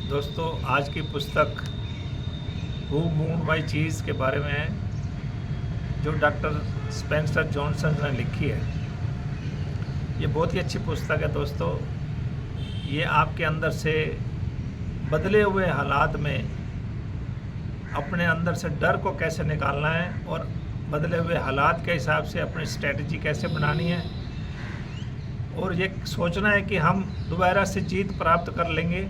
दोस्तों, आज की पुस्तक हु मूव्ड बाय चीज़ के बारे में है, जो डॉक्टर स्पेंसर जॉनसन ने लिखी है। ये बहुत ही अच्छी पुस्तक है दोस्तों। ये आपके अंदर से बदले हुए हालात में अपने अंदर से डर को कैसे निकालना है और बदले हुए हालात के हिसाब से अपनी स्ट्रेटजी कैसे बनानी है, और ये सोचना है कि हम दोबारा से जीत प्राप्त कर लेंगे,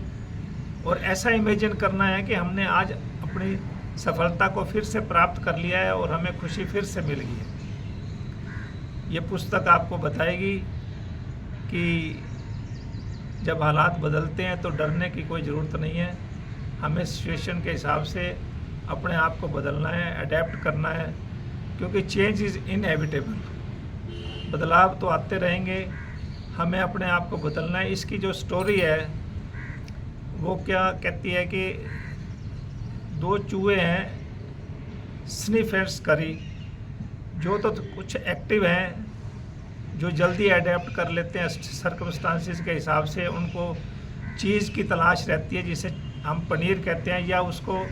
और ऐसा इमेजिन करना है कि हमने आज अपनी सफलता को फिर से प्राप्त कर लिया है और हमें खुशी फिर से मिल गई है। ये पुस्तक आपको बताएगी कि जब हालात बदलते हैं तो डरने की कोई ज़रूरत नहीं है। हमें सिचुएशन के हिसाब से अपने आप को बदलना है, अडेप्ट करना है, क्योंकि चेंज इज़ इनएविटेबल। बदलाव तो आते रहेंगे, हमें अपने आप को बदलना है। इसकी जो स्टोरी है वो क्या कहती है कि दो चूहे हैं, स्निफ एंड स्करी, जो तो कुछ एक्टिव हैं, जो जल्दी अडेप्ट कर लेते हैं सर्कमस्टांसिस के हिसाब से। उनको चीज़ की तलाश रहती है, जिसे हम पनीर कहते हैं या उसको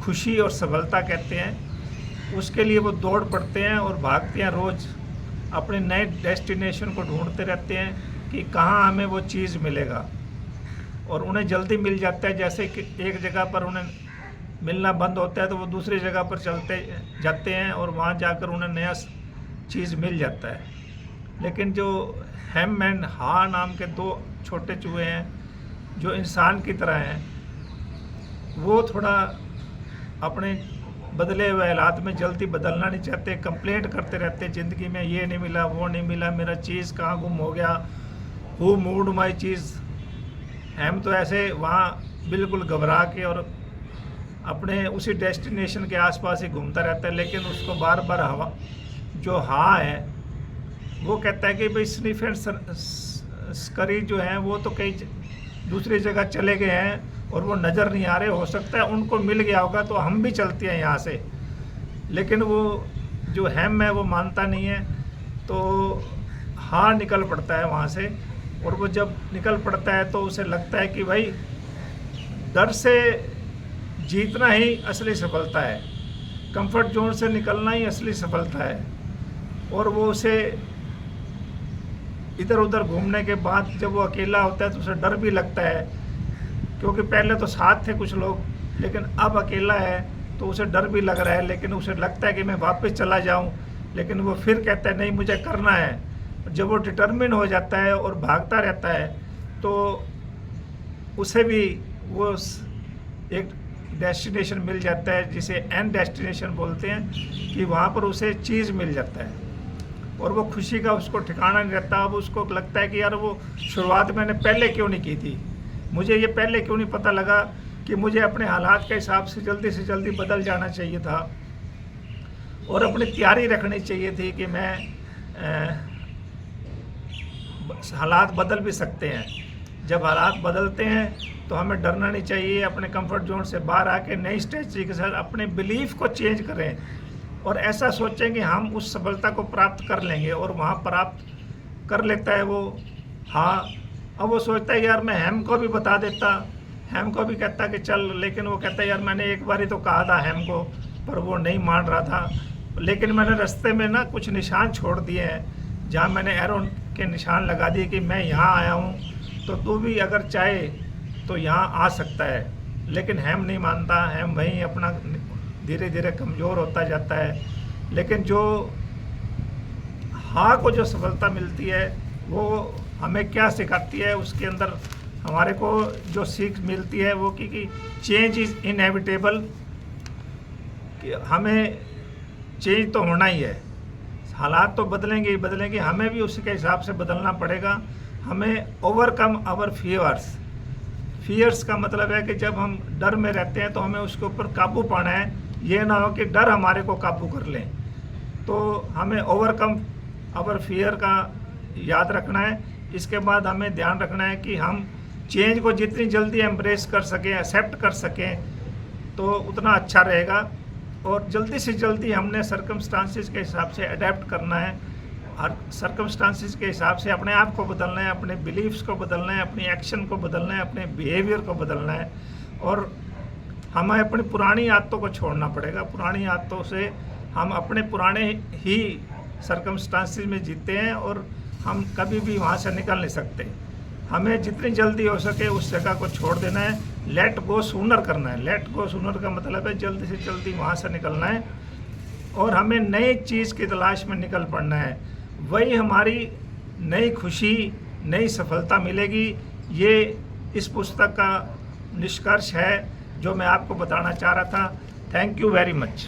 खुशी और सफलता कहते हैं। उसके लिए वो दौड़ पड़ते हैं और भागते हैं, रोज़ अपने नए डेस्टिनेशन को ढूंढते रहते हैं कि कहाँ हमें वो चीज़ मिलेगा, और उन्हें जल्दी मिल जाता है। जैसे कि एक जगह पर उन्हें मिलना बंद होता है तो वो दूसरी जगह पर चलते जाते हैं और वहाँ जाकर उन्हें नया चीज़ मिल जाता है। लेकिन जो हेम एंड हा नाम के दो छोटे चूहे हैं, जो इंसान की तरह हैं, वो थोड़ा अपने बदले हुए हालात में जल्दी बदलना नहीं चाहते, कंप्लेंट करते रहते, ज़िंदगी में ये नहीं मिला, वो नहीं मिला, मेरा चीज़ कहाँ गुम हो गया, हु मूव्ड माई चीज़। हम तो ऐसे वहाँ बिल्कुल घबरा के और अपने उसी डेस्टिनेशन के आसपास ही घूमता रहता है, लेकिन उसको बार बार हवा जो हाँ है वो कहता है कि भाई स्निफ एंड स्करी जो हैं वो तो कई दूसरी जगह चले गए हैं और वो नज़र नहीं आ रहे। हो सकता है उनको मिल गया होगा तो हम भी चलते हैं यहाँ से, लेकिन वो जो हैम है वो मानता नहीं है, तो हाँ निकल पड़ता है वहाँ से। और वो जब निकल पड़ता है तो उसे लगता है कि भाई डर से जीतना ही असली सफलता है, कंफर्ट जोन से निकलना ही असली सफलता है। और वो उसे इधर उधर घूमने के बाद जब वो अकेला होता है तो उसे डर भी लगता है, क्योंकि पहले तो साथ थे कुछ लोग, लेकिन अब अकेला है तो उसे डर भी लग रहा है। लेकिन उसे लगता है कि मैं वापस चला जाऊं, लेकिन वो फिर कहता है नहीं, मुझे करना है। जब वो डिटर्मिन हो जाता है और भागता रहता है तो उसे भी वो एक डेस्टिनेशन मिल जाता है, जिसे एंड डेस्टिनेशन बोलते हैं, कि वहाँ पर उसे चीज़ मिल जाता है और वो खुशी का उसको ठिकाना नहीं रहता। अब उसको लगता है कि यार वो शुरुआत मैंने पहले क्यों नहीं की थी, मुझे ये पहले क्यों नहीं पता लगा कि मुझे अपने हालात के हिसाब से जल्दी बदल जाना चाहिए था, और अपनी तैयारी रखनी चाहिए थी कि मैं हालात बदल भी सकते हैं। जब हालात बदलते हैं तो हमें डरना नहीं चाहिए, अपने कंफर्ट जोन से बाहर आके नई स्ट्रेटजी के साथ अपने बिलीफ को चेंज करें और ऐसा सोचें कि हम उस सफलता को प्राप्त कर लेंगे, और वहाँ प्राप्त कर लेता है वो हाँ। अब वो सोचता है यार मैं हेम को भी बता देता, हेम को भी कहता कि चल, लेकिन वो कहता है यार मैंने एक बार ही तो कहा था हेम को, पर वो नहीं मान रहा था। लेकिन मैंने रास्ते में ना कुछ निशान छोड़ दिए हैं, जहाँ मैंने एरो के निशान लगा दिए कि मैं यहाँ आया हूँ, तो तू भी अगर चाहे तो यहाँ आ सकता है। लेकिन हेम नहीं मानता, हेम वहीं अपना धीरे धीरे कमज़ोर होता जाता है। लेकिन जो हाँ को जो सफलता मिलती है वो हमें क्या सिखाती है, उसके अंदर हमारे को जो सीख मिलती है वो कि चेंज इज़ इनएविटेबल, कि हमें चेंज तो होना ही है, हालात तो बदलेंगे ही बदलेंगे, हमें भी उसी के हिसाब से बदलना पड़ेगा। हमें ओवरकम आवर फियर्स का मतलब है कि जब हम डर में रहते हैं तो हमें उसके ऊपर काबू पाना है, ये ना हो कि डर हमारे को काबू कर लें। तो हमें ओवरकम आवर फियर का याद रखना है। इसके बाद हमें ध्यान रखना है कि हम चेंज को जितनी जल्दी एम्ब्रेस कर सकें, एक्सेप्ट कर सकें, तो उतना अच्छा रहेगा। और जल्दी से जल्दी हमने सर्कमस्टांसिस के हिसाब से अडेप्ट करना है हर सर्कमस्टांसिस के हिसाब से अपने आप को बदलना है, अपने बिलीफ्स को बदलना है, अपनी एक्शन को बदलना है, अपने बिहेवियर को बदलना है। और हमें अपनी पुरानी आदतों को छोड़ना पड़ेगा। पुरानी आदतों से हम अपने पुराने ही सर्कमस्टांसिस में जीते हैं और हम कभी भी वहाँ से निकल नहीं सकते। हमें जितनी जल्दी हो सके उस जगह को छोड़ देना है, लेट गो सूनर करना है। लेट गो सूनर का मतलब है जल्दी से जल्दी वहाँ से निकलना है और हमें नई चीज़ की तलाश में निकल पड़ना है। वही हमारी नई खुशी, नई सफलता मिलेगी। ये इस पुस्तक का निष्कर्ष है जो मैं आपको बताना चाह रहा था। Thank you very much.